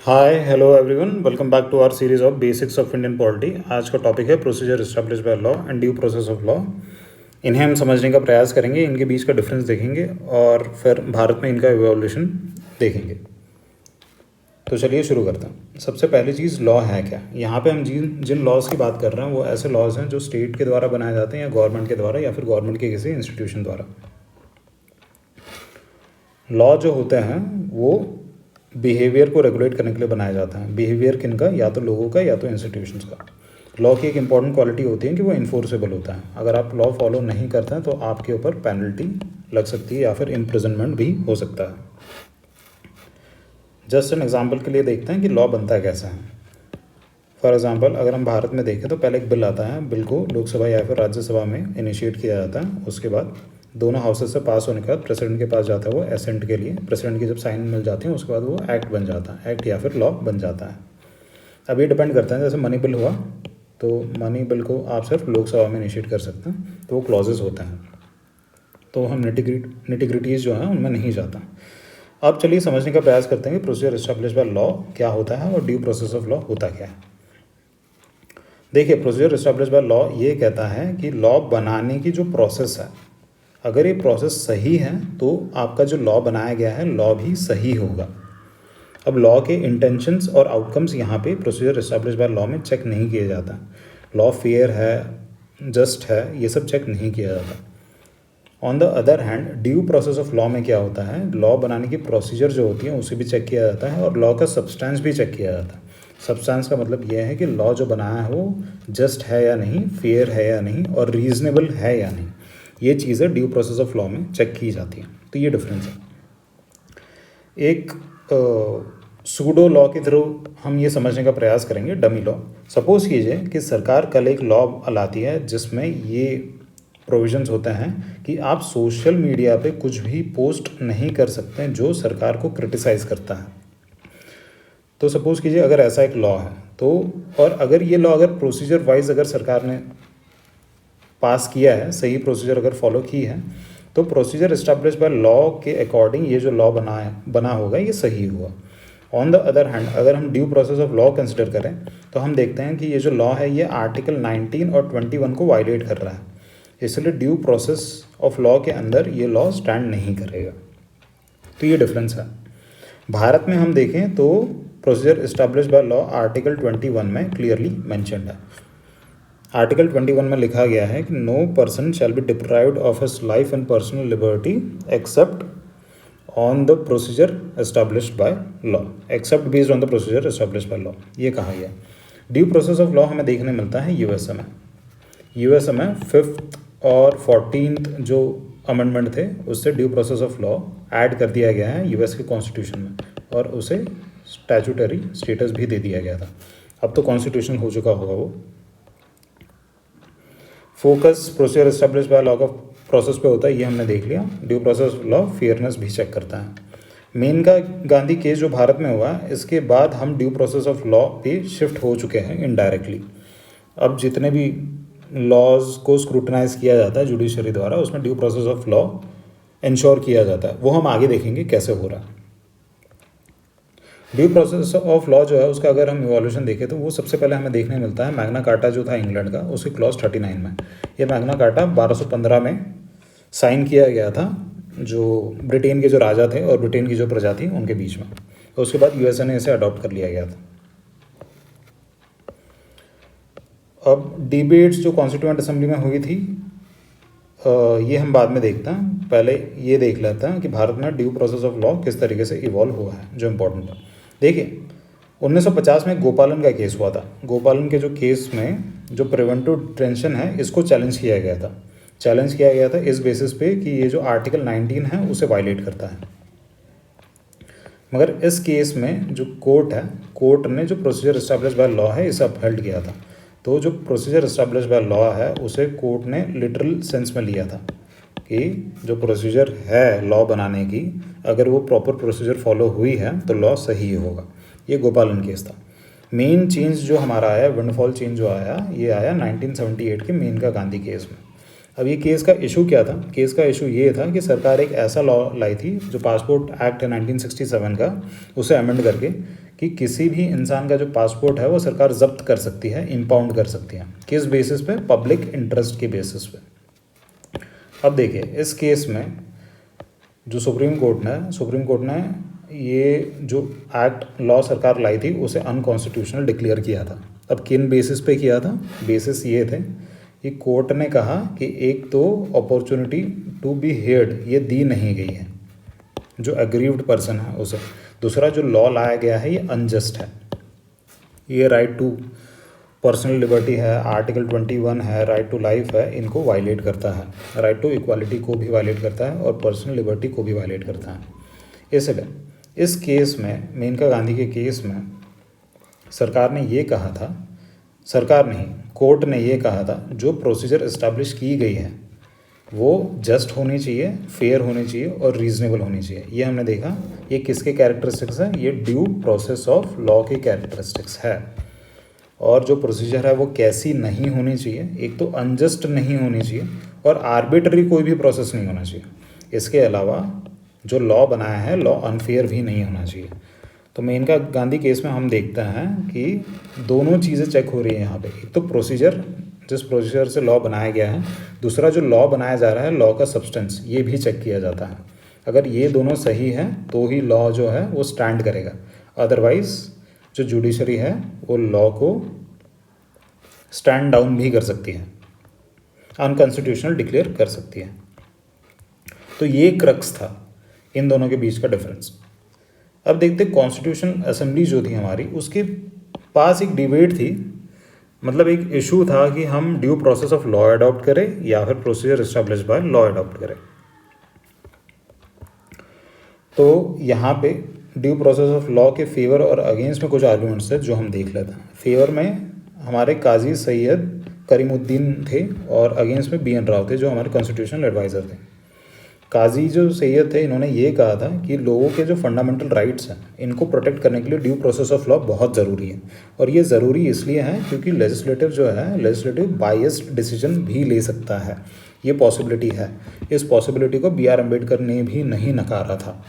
Hi hello everyone, welcome back to our series of basics of Indian polity. आज का topic है procedure establish by law and due process of law. इन्हें हम समझने का प्रयास करेंगे, इनके बीच का डिफरेंस देखेंगे और फिर भारत में इनका इवोल्यूशन देखेंगे। तो चलिए शुरू करते हैं। सबसे पहली चीज़, लॉ है क्या। यहाँ पे हम जिन जिन लॉज की बात कर रहे हैं वो ऐसे लॉज हैं जो स्टेट के द्वारा बनाए जाते हैं या गवर्नमेंट के द्वारा या फिर गवर्नमेंट के किसी इंस्टीट्यूशन द्वारा। लॉ जो होते हैं वो बिहेवियर को रेगुलेट करने के लिए बनाया जाता है। बिहेवियर किनका, या तो लोगों का या तो इंस्टीट्यूशंस का। लॉ की एक इंपॉर्टेंट क्वालिटी होती है कि वो इन्फोर्सेबल होता है। अगर आप लॉ फॉलो नहीं करते हैं तो आपके ऊपर पेनल्टी लग सकती है या फिर इम्प्रिजनमेंट भी हो सकता है। जस्ट एन एग्जाम्पल के लिए देखते हैं कि लॉ बनता है कैसे है। फॉर एग्जाम्पल, अगर हम भारत में देखें तो पहले एक बिल आता है। बिल को लोकसभा या फिर राज्यसभा में इनिशिएट किया जाता है। उसके बाद दोनों हाउसेस से पास होने के बाद प्रेसिडेंट के पास जाता है वो एसेंट के लिए। प्रेसिडेंट की जब साइन मिल जाती है उसके बाद वो एक्ट बन जाता है, एक्ट या फिर लॉ बन जाता है। अब ये डिपेंड करता है, जैसे मनी बिल हुआ तो मनी बिल को आप सिर्फ लोकसभा में इनिशिएट कर सकते हैं, तो वो क्लॉजेस होते हैं। तो हम निटिग्रिटीज़ जो हैं उनमें नहीं जाता। अब चलिए समझने का प्रयास करते हैं कि प्रोसीजर एस्टैब्लिश बाय लॉ क्या होता है और ड्यू प्रोसेस ऑफ लॉ होता क्या है। देखिए, प्रोसीजर एस्टैब्लिश बाय लॉ ये कहता है कि लॉ बनाने की जो प्रोसेस है, अगर ये प्रोसेस सही है तो आपका जो लॉ बनाया गया है लॉ भी सही होगा। अब लॉ के इंटेंशंस और आउटकम्स यहाँ पे प्रोसीजर एस्टैब्लिश बाय लॉ में चेक नहीं किया जाता। लॉ फेयर है, जस्ट है, ये सब चेक नहीं किया जाता। On the other hand, due process of law में क्या होता है, लॉ बनाने की प्रोसीजर जो होती है उसे भी चेक किया जाता है और लॉ का सब्सटेंस भी चेक किया जाता है। सब्सटेंस का मतलब यह है कि लॉ जो बनाया है वो जस्ट है या नहीं, फेयर है या नहीं और रीजनेबल है या नहीं। ये चीज़ें ड्यू प्रोसेस ऑफ लॉ में चेक की जाती हैं। तो ये डिफरेंस है। एक सूडो लॉ के थ्रू हम ये समझने का प्रयास करेंगे, डमी लॉ। सपोज कीजिए कि सरकार कल एक लॉ लाती है जिसमें ये प्रोविजंस होते हैं कि आप सोशल मीडिया पे कुछ भी पोस्ट नहीं कर सकते हैं जो सरकार को क्रिटिसाइज़ करता है। तो सपोज कीजिए अगर ऐसा एक लॉ है तो, और अगर ये लॉ अगर प्रोसीजर वाइज अगर सरकार ने पास किया है, सही प्रोसीजर अगर फॉलो की है, तो प्रोसीजर इस्टेब्लिश बाय लॉ के अकॉर्डिंग ये जो लॉ बना होगा ये सही हुआ। ऑन द अदर हैंड, अगर हम due process of law consider करें तो हम देखते हैं कि ये जो लॉ है ये आर्टिकल 19 और 21 को वायलेट कर रहा है, इसलिए ड्यू प्रोसेस ऑफ लॉ के अंदर ये लॉ स्टैंड नहीं करेगा। तो ये डिफरेंस है। भारत में हम देखें तो procedure establish by law article 21 में क्लियरली मैंशनड है। आर्टिकल 21 में लिखा गया है कि no person shall be deprived of his life and personal liberty except on the procedure established by law, except based on the procedure established by law, ये कहा गया। ड्यू प्रोसेस ऑफ लॉ हमें देखने मिलता है यूएसए में। USA में 5th और 14th जो अमेंडमेंट थे उससे due process of law add कर दिया गया है यूएस के कॉन्स्टिट्यूशन में और उसे स्टैट्यूटरी स्टेटस भी दे दिया गया था। अब तो कॉन्स्टिट्यूशन हो चुका होगा वो। Focus procedure establish by law का प्रोसेस पे होता है, ये हमने देख लिया। ड्यू प्रोसेस लॉ फेयरनेस भी चेक करता है। मेनका गांधी केस जो भारत में हुआ, इसके बाद हम ड्यू प्रोसेस ऑफ लॉ पे शिफ्ट हो चुके हैं इनडायरेक्टली। अब जितने भी लॉज को स्क्रूटनाइज किया जाता है जुडिशरी द्वारा, उसमें due process of law ensure किया जाता है। वो हम आगे देखेंगे कैसे हो रहा है। ड्यू प्रोसेस ऑफ लॉ जो है उसका अगर हम इवोल्यूशन देखें तो वो सबसे पहले हमें देखने मिलता है मैग्ना कार्टा जो था इंग्लैंड का, उसके क्लॉज 39 में। ये मैग्ना कार्टा 1215 में साइन किया गया था जो ब्रिटेन के जो राजा थे और ब्रिटेन की जो प्रजा थी उनके बीच में। तो उसके बाद यूएसए ने इसे अडॉप्ट कर लिया गया था। अब डिबेट्स जो कॉन्स्टिट्यूएंट असेंबली में हुई थी ये हम बाद में देखते हैं। पहले ये देख लेते हैं कि भारत में ड्यू प्रोसेस ऑफ लॉ किस तरीके से इवॉल्व हुआ है, जो इम्पोर्टेंट है। देखिए, 1950 में गोपालन का केस हुआ था। गोपालन के जो केस में जो प्रिवेंटिव डिटेंशन है इसको चैलेंज किया गया था। चैलेंज किया गया था इस बेसिस पे कि ये जो आर्टिकल 19 है उसे वायलेट करता है। मगर इस केस में जो कोर्ट है, कोर्ट ने जो प्रोसीजर एस्टैब्लिश बाय लॉ है इसे अपहेल्ड किया था। तो जो प्रोसीजर एस्टैब्लिश बाय लॉ है उसे कोर्ट ने लिटरल सेंस में लिया था कि जो प्रोसीजर है लॉ बनाने की, अगर वो प्रॉपर प्रोसीजर फॉलो हुई है तो लॉ सही होगा। ये गोपालन केस था। मेन चेंज जो हमारा आया, विंडफॉल चेंज जो आया, ये आया 1978 के मेनका गांधी केस में। अब ये केस का इशू क्या था? केस का इशू ये था कि सरकार एक ऐसा लॉ लाई थी जो पासपोर्ट एक्ट है 1967 का, उसे अमेंड करके कि किसी भी इंसान का जो पासपोर्ट है वो सरकार जब्त कर सकती है, इम्पाउंड कर सकती है। किस बेसिस पे? पब्लिक इंटरेस्ट के बेसिस पे। अब देखिए इस केस में जो सुप्रीम कोर्ट ने ये जो एक्ट लॉ सरकार लाई थी उसे अनकॉन्स्टिट्यूशनल डिक्लेयर किया था। अब किन बेसिस पे किया था? बेसिस ये थे कि कोर्ट ने कहा कि एक तो अपॉर्चुनिटी टू बी हेयर्ड ये दी नहीं गई है जो एग्रीव्ड पर्सन है उसे। दूसरा जो लॉ लाया गया है ये अनजस्ट है। ये राइट टू पर्सनल लिबर्टी है, आर्टिकल 21 है, राइट टू लाइफ है, इनको वायलेट करता है। राइट टू इक्वालिटी को भी वायलेट करता है और पर्सनल लिबर्टी को भी वायलेट करता है। इसलिए इस केस में, मेनका गांधी के केस में, सरकार ने ये कहा था, सरकार नहीं, कोर्ट ने ये कहा था जो प्रोसीजर इस्टेब्लिश की गई है वो जस्ट होनी चाहिए, फेयर होनी चाहिए और रीजनेबल होनी चाहिए। ये हमने देखा। ये किसके कैरेक्टरिस्टिक्स है? ये ड्यू प्रोसेस ऑफ लॉ के कैरेक्टरिस्टिक्स है। और जो प्रोसीजर है वो कैसी नहीं होनी चाहिए? एक तो अनजस्ट नहीं होनी चाहिए और आर्बिट्ररी कोई भी प्रोसेस नहीं होना चाहिए। इसके अलावा जो लॉ बनाया है लॉ अनफेयर भी नहीं होना चाहिए। तो मेनका गांधी केस में हम देखते हैं कि दोनों चीज़ें चेक हो रही है यहाँ पे। एक तो प्रोसीजर, जिस प्रोसीजर से लॉ बनाया गया है, दूसरा जो लॉ बनाया जा रहा है लॉ का सब्सटेंस, ये भी चेक किया जाता है। अगर ये दोनों सही हैं तो ही लॉ जो है वो स्टैंड करेगा। अदरवाइज जो जुडिशरी है वो लॉ को स्टैंड डाउन भी कर सकती है, अनकॉन्स्टिट्यूशनल डिक्लेयर कर सकती है। तो ये क्रक्स था इन दोनों के बीच का डिफरेंस। अब देखते कॉन्स्टिट्यूशन असेंबली जो थी हमारी, उसके पास एक डिबेट थी, मतलब एक इशू था कि हम due process of law adopt करें या फिर procedure establish by law adopt करें। तो यहाँ पे ड्यू प्रोसेस ऑफ लॉ के फेवर और अगेंस्ट में कुछ आर्गूमेंट्स थे जो हम देख लेते हैं। फेवर में हमारे काजी सैयद करीमुद्दीन थे और अगेंस्ट में BN राव थे जो हमारे कॉन्स्टिट्यूशनल एडवाइज़र थे। काजी जो सैयद थे इन्होंने ये कहा था कि लोगों के जो फंडामेंटल राइट्स हैं इनको प्रोटेक्ट करने के लिए ड्यू प्रोसेस ऑफ लॉ बहुत ज़रूरी है। और ये ज़रूरी इसलिए है क्योंकि लेजिस्लेटिव बायस्ड डिसीजन भी ले सकता है, ये पॉसिबिलिटी है। इस पॉसिबिलिटी को BR अम्बेडकर ने भी नहीं नकारा था।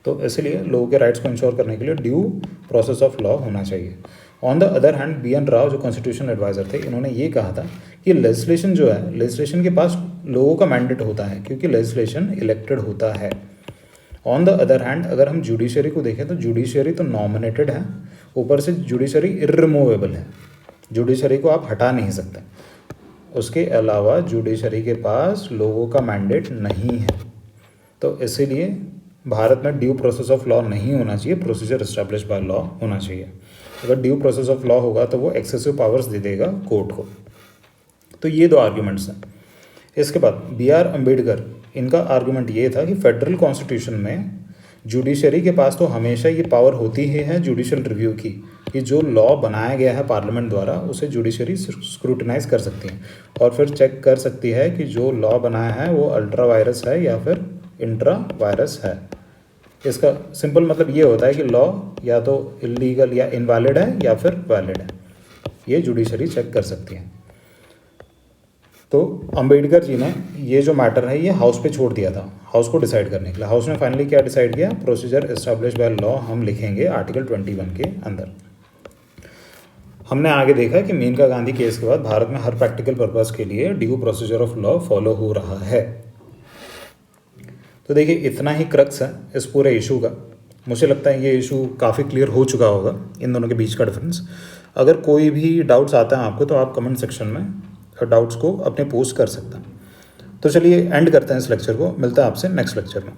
तो इसलिए लोगों के राइट्स को इंश्योर करने के लिए ड्यू प्रोसेस ऑफ लॉ होना चाहिए। On the other hand BN Rao जो कॉन्स्टिट्यूशनल एडवाइज़र थे, इन्होंने ये कहा था कि लेजिस्लेशन जो है, लेजिस्लेशन के पास लोगों का मैंडेट होता है क्योंकि लेजिस्लेशन इलेक्टेड होता है। ऑन द अदर हैंड अगर हम जुडिशरी को देखें तो जुडिशरी तो नॉमिनेटेड है, ऊपर से जुडिशरी इर्रिमूवेबल है, जुडिशरी को आप हटा नहीं सकते। उसके अलावा जुडिशरी के पास लोगों का मैंडेट नहीं है। तो इसीलिए भारत में ड्यू प्रोसेस ऑफ लॉ नहीं होना चाहिए, प्रोसीजर एस्टेब्लिश बाय लॉ होना चाहिए। अगर ड्यू प्रोसेस ऑफ लॉ होगा तो वो एक्सेसिव पावर्स दे देगा कोर्ट को। तो ये दो आर्ग्यूमेंट्स हैं। इसके बाद BR अम्बेडकर, इनका आर्ग्यूमेंट ये था कि फेडरल कॉन्स्टिट्यूशन में जुडिशरी के पास तो हमेशा ये पावर होती ही है जुडिशल रिव्यू की, कि जो लॉ बनाया गया है पार्लियामेंट द्वारा उसे जुडिशरी स्क्रूटनाइज कर सकती है और फिर चेक कर सकती है कि जो लॉ बनाया है वो अल्ट्रा वायरस है या फिर इंट्रा वायरस है। इसका सिंपल मतलब ये होता है कि लॉ या तो इलीगल या इनवैलिड है या फिर वैलिड है, ये जुडिशरी चेक कर सकती है। तो अंबेडकर जी ने ये जो मैटर है ये हाउस पे छोड़ दिया था, हाउस को डिसाइड करने के लिए। हाउस ने फाइनली क्या डिसाइड किया? प्रोसीजर एस्टेब्लिश बाय लॉ हम लिखेंगे आर्टिकल 21 के अंदर। हमने आगे देखा कि मेनका गांधी केस के बाद भारत में हर प्रैक्टिकल पर्पस के लिए due procedure of law follow हो रहा है। तो देखिए इतना ही क्रक्स है इस पूरे इशू का। मुझे लगता है ये इशू काफ़ी क्लियर हो चुका होगा, इन दोनों के बीच का डिफरेंस। अगर कोई भी डाउट्स आता है आपको तो आप कमेंट सेक्शन में डाउट्स को अपने पोस्ट कर सकते हैं। तो चलिए एंड करते हैं इस लेक्चर को, मिलता है आपसे नेक्स्ट लेक्चर में।